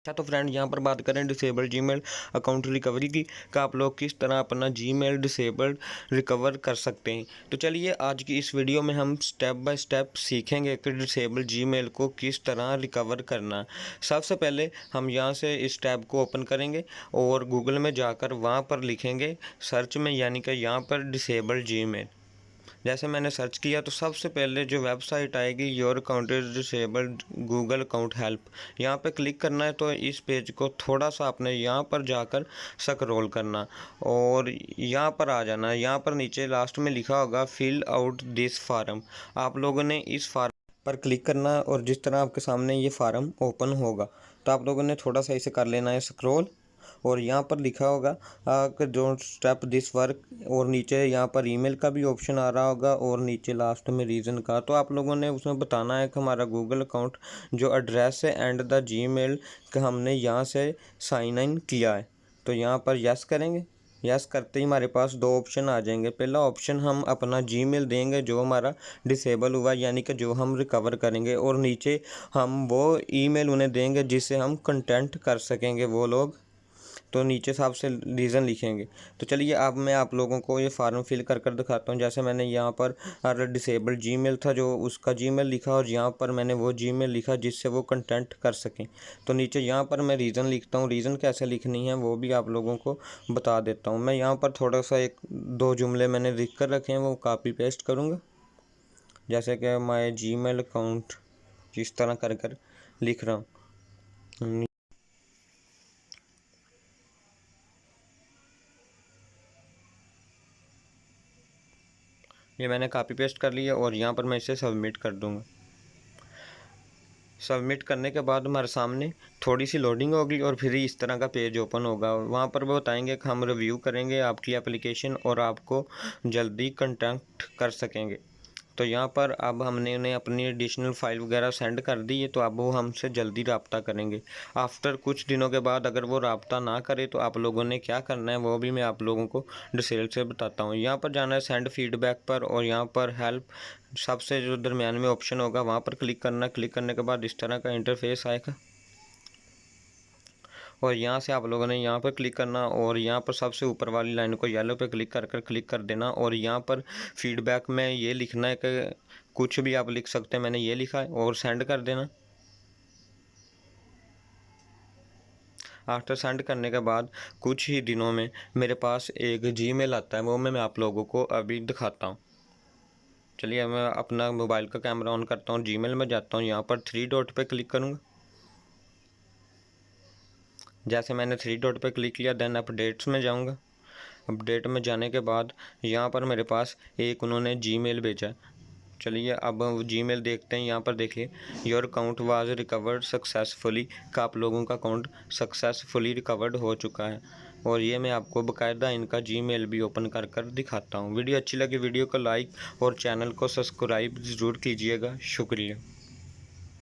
अच्छा तो फ्रेंड यहाँ पर बात करें डिसेबल जीमेल अकाउंट रिकवरी की कि आप लोग किस तरह अपना जीमेल डिसेबल रिकवर कर सकते हैं। तो चलिए आज की इस वीडियो में हम स्टेप बाय स्टेप सीखेंगे कि डिसेबल जीमेल को किस तरह रिकवर करना। सबसे पहले हम यहाँ से इस टैब को ओपन करेंगे और गूगल में जाकर वहाँ पर लिखेंगे सर्च में, यानी कि यहाँ पर डिसेबल जीमेल। जैसे मैंने सर्च किया तो सबसे पहले जो वेबसाइट आएगी your account is disabled Google account help, यहाँ पे क्लिक करना है। तो इस पेज को थोड़ा सा आपने यहाँ पर जाकर स्क्रॉल करना और यहाँ पर आ जाना है। यहाँ पर नीचे लास्ट में लिखा होगा फिल आउट दिस फार्म, आप लोगों ने इस फार्म पर क्लिक करना और जिस तरह आपके सामने ये फार्म ओपन होगा तो आप लोगों ने थोड़ा सा इसे कर लेना है स्क्रॉल और यहाँ पर लिखा होगा कि डोंट स्टॉप दिस वर्क, और नीचे यहाँ पर ईमेल का भी ऑप्शन आ रहा होगा और नीचे लास्ट में रीज़न का। तो आप लोगों ने उसमें बताना है कि हमारा गूगल अकाउंट जो एड्रेस है एंड द जीमेल कि हमने यहाँ से साइन इन किया है। तो यहाँ पर यस करेंगे। यस करते ही हमारे पास दो ऑप्शन आ जाएंगे। पहला ऑप्शन हम अपना जीमेल देंगे जो हमारा डिसेबल हुआ, यानी कि जो हम रिकवर करेंगे, और नीचे हम वो ईमेल उन्हें देंगे जिससे हम कंटेंट कर सकेंगे वो लोग। तो नीचे साफ से रीज़न लिखेंगे। तो चलिए अब मैं आप लोगों को ये फार्म फिल कर दिखाता हूँ। जैसे मैंने यहाँ पर डिसेबल जीमेल था जो उसका जीमेल लिखा और यहाँ पर मैंने वो जीमेल लिखा जिससे वो कंटेंट कर सकें। तो नीचे यहाँ पर मैं रीज़न लिखता हूँ। रीज़न कैसे लिखनी है वो भी आप लोगों को बता देता हूँ। मैं यहाँ पर थोड़ा सा एक दो जुमले मैंने लिख कर रखे हैं, वो कॉपी पेस्ट करूँगा। जैसे कि माय जीमेल अकाउंट इस तरह कर लिख रहा हूँ। ये मैंने कॉपी पेस्ट कर लिया और यहाँ पर मैं इसे सबमिट कर दूँगा। सबमिट करने के बाद हमारे सामने थोड़ी सी लोडिंग होगी और फिर इस तरह का पेज ओपन होगा। वहाँ पर वो बताएंगे कि हम रिव्यू करेंगे आपकी एप्लीकेशन और आपको जल्दी कंटेक्ट कर सकेंगे। तो यहाँ पर अब हमने उन्हें अपनी एडिशनल फाइल वगैरह सेंड कर दी है, तो अब वो हमसे जल्दी रब्ता करेंगे। आफ्टर कुछ दिनों के बाद अगर वो रब्ता ना करे तो आप लोगों ने क्या करना है वो भी मैं आप लोगों को डिटेल से बताता हूँ। यहाँ पर जाना है सेंड फीडबैक पर और यहाँ पर हेल्प सबसे जो दरमियान में ऑप्शन होगा वहाँ पर क्लिक करना। क्लिक करने के बाद इस तरह का इंटरफेस आएगा और यहाँ से आप लोगों ने यहाँ पर क्लिक करना और यहाँ पर सबसे ऊपर वाली लाइन को येलो पे क्लिक कर देना और यहाँ पर फीडबैक में ये लिखना है कि कुछ भी आप लिख सकते हैं, मैंने ये लिखा है, और सेंड कर देना। आफ्टर सेंड करने के बाद कुछ ही दिनों में मेरे पास एक जीमेल आता है, वो मैं आप लोगों को अभी दिखाता हूँ। चलिए मैं अपना मोबाइल का कैमरा ऑन करता हूँ, जीमेल में जाता हूँ, यहाँ पर 3 डॉट पे क्लिक करूँगा। जैसे मैंने 3 डॉट पे क्लिक किया देन अपडेट्स में जाऊँगा। अपडेट में जाने के बाद यहाँ पर मेरे पास एक उन्होंने जीमेल भेजा है। चलिए अब हम जीमेल देखते हैं। यहाँ पर देखिए your account was recovered successfully, का आप लोगों का अकाउंट सक्सेसफुली रिकवर्ड हो चुका है। और ये मैं आपको बाकायदा इनका जीमेल भी ओपन कर दिखाता हूँ। वीडियो अच्छी लगी वीडियो को लाइक और चैनल को सब्सक्राइब ज़रूर कीजिएगा। शुक्रिया।